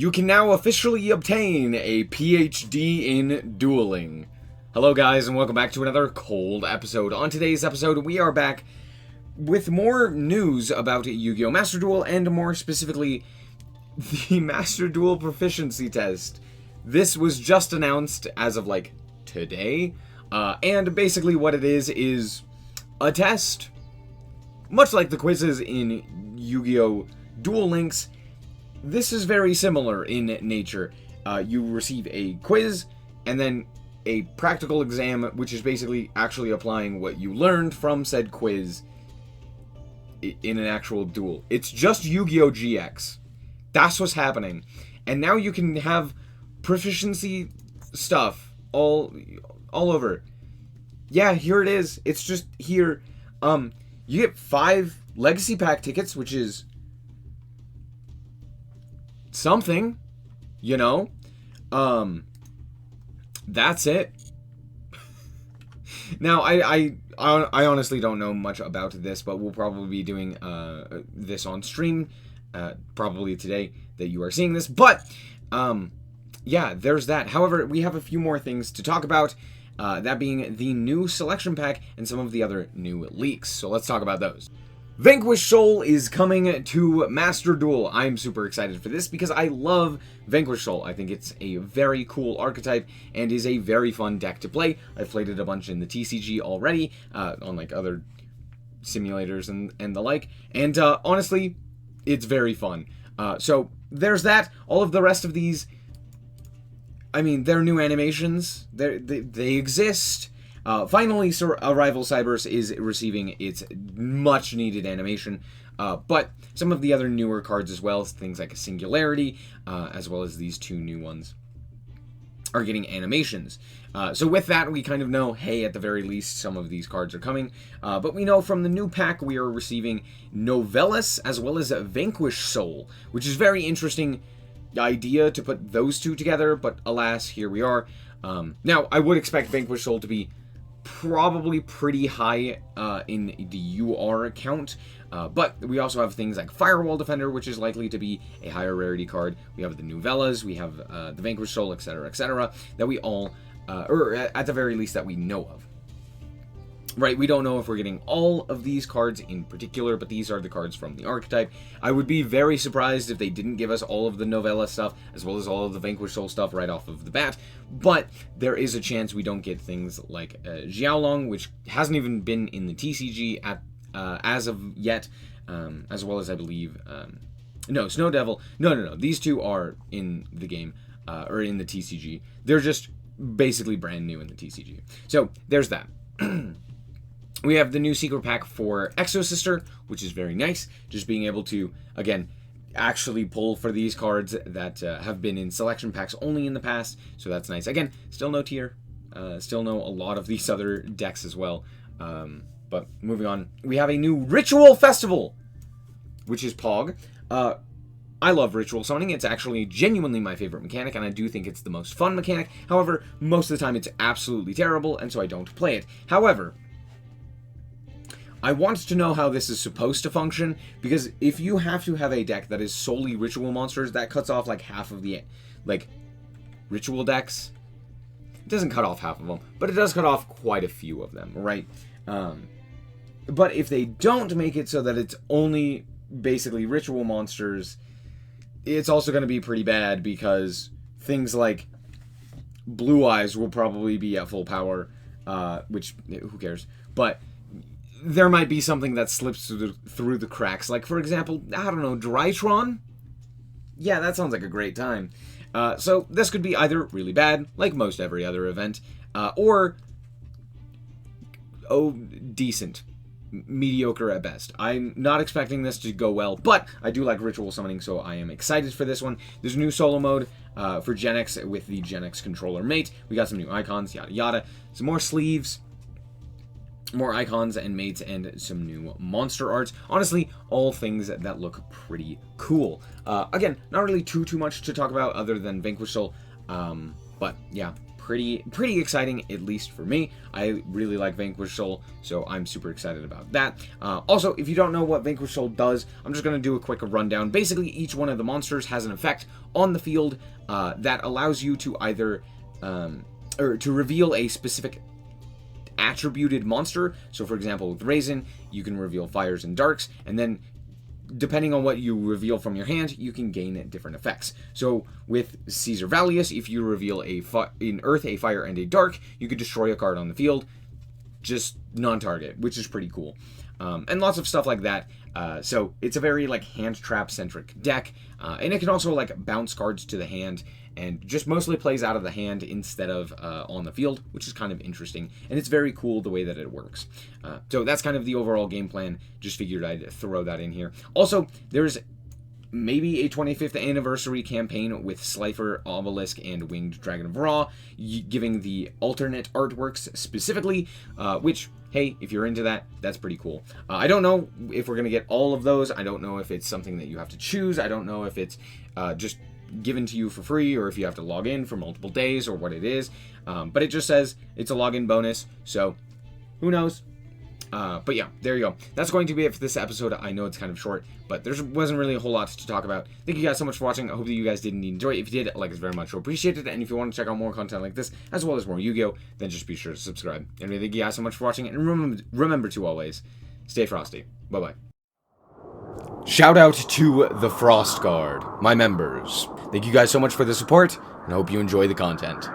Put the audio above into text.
You can now officially obtain a PhD in dueling. Hello guys and welcome back to another cold episode. On today's episode we are back with more news about Yu-Gi-Oh! Master Duel and more specifically the Master Duel Proficiency Test. This was just announced as of like today and basically what it is a test. Much like the quizzes in Yu-Gi-Oh! Duel Links, this is very similar in nature. You receive a quiz and then a practical exam, which is basically actually applying what you learned from said quiz in an actual duel. It's just Yu-Gi-Oh! GX. That's what's happening. And now you can have proficiency stuff all over. Yeah, here it is. It's just here. You get 5 Legacy Pack tickets, which is something, you know. That's it. Now, I honestly don't know much about this, but we'll probably be doing this on stream, probably today that you are seeing this. But yeah, there's that. However, we have a few more things to talk about. That being the new selection pack and some of the other new leaks. So let's talk about those. Vanquish Soul is coming to Master Duel. I'm super excited for this because I love Vanquish Soul. I think it's a very cool archetype and is a very fun deck to play. I've played it a bunch in the TCG already, on like other simulators and the like. And honestly, it's very fun. So there's that. All of the rest of these, I mean, they're new animations. They exist. Finally, Arrival Cybers is receiving its much-needed animation, but some of the other newer cards as well, things like a Singularity, as well as these 2 new ones, are getting animations. So with that, we kind of know, hey, at the very least, some of these cards are coming, but we know from the new pack we are receiving Novellas as well as Vanquish Soul, which is very interesting idea to put those 2 together, but alas, here we are. Now, I would expect Vanquish Soul to be probably pretty high in the UR count, but we also have things like Firewall Defender, which is likely to be a higher rarity card. We have the Novellas, we have the Vanquish Soul, etc., that we all, or at the very least that we know of. Right, we don't know if we're getting all of these cards in particular, but these are the cards from the archetype. I would be very surprised if they didn't give us all of the Novella stuff, as well as all of the Vanquish Soul stuff right off of the bat, but there is a chance we don't get things like Xiaolong, which hasn't even been in the TCG as of yet, as well as I believe, no, Snow Devil, no, these 2 are in the game, or in the TCG. They're just basically brand new in the TCG. So, there's that. We have the new secret pack for Exosister, which is very nice. Just being able to, again, actually pull for these cards that have been in selection packs only in the past. So that's nice. Again, still no tier. Still no a lot of these other decks as well. But moving on. We have a new Ritual Festival, which is Pog. I love Ritual Summoning. It's actually genuinely my favorite mechanic, and I do think it's the most fun mechanic. However, most of the time it's absolutely terrible, and so I don't play it. However, I want to know how this is supposed to function, because if you have to have a deck that is solely ritual monsters, that cuts off like half of the, like, ritual decks. It doesn't cut off half of them, but it does cut off quite a few of them, right? But if they don't make it so that it's only basically ritual monsters, it's also going to be pretty bad, because things like Blue Eyes will probably be at full power, which, who cares? But there might be something that slips through the cracks. Like, for example, I don't know, Drytron? Yeah, that sounds like a great time. So this could be either really bad, like most every other event, or, oh, decent. Mediocre at best. I'm not expecting this to go well, but I do like Ritual Summoning, so I am excited for this one. There's a new solo mode for Gen X with the Gen X controller mate. We got some new icons, yada yada. Some more sleeves, more icons and mates, and some new monster arts. Honestly, all things that look pretty cool. Again, not really too much to talk about other than Vanquish Soul, but yeah, pretty exciting, at least for me. I really like Vanquish Soul, so I'm super excited about that. Also, if you don't know what Vanquish Soul does, I'm just going to do a quick rundown. Basically, each one of the monsters has an effect on the field that allows you to either or to reveal a specific attributed monster. So for example, with Raisin, you can reveal Fires and Darks, and then depending on what you reveal from your hand, you can gain different effects. So with Caesar Valius, if you reveal in Earth, a Fire, and a Dark, you could destroy a card on the field, just non-target, which is pretty cool. And lots of stuff like that. So it's a very like hand trap centric deck, and it can also like bounce cards to the hand and just mostly plays out of the hand instead of on the field, which is kind of interesting, and it's very cool the way that it works. So that's kind of the overall game plan. Just figured I'd throw that in here. Also, there's maybe a 25th anniversary campaign with Slifer, Obelisk, and Winged Dragon of Ra, giving the alternate artworks specifically, which, hey, if you're into that, that's pretty cool. I don't know if we're going to get all of those. I don't know if it's something that you have to choose. I don't know if it's just given to you for free or if you have to log in for multiple days or what it is. But it just says it's a login bonus, so who knows? But yeah, there you go. That's going to be it for this episode. I know it's kind of short, but there wasn't really a whole lot to talk about. Thank you guys so much for watching. I hope that you guys did enjoy it. If you did, like, it's very much appreciated. And if you want to check out more content like this, as well as more Yu-Gi-Oh!, then just be sure to subscribe. Anyway, thank you guys so much for watching, and remember to always stay frosty. Bye-bye. Shout out to the Frost Guard, my members. Thank you guys so much for the support, and I hope you enjoy the content.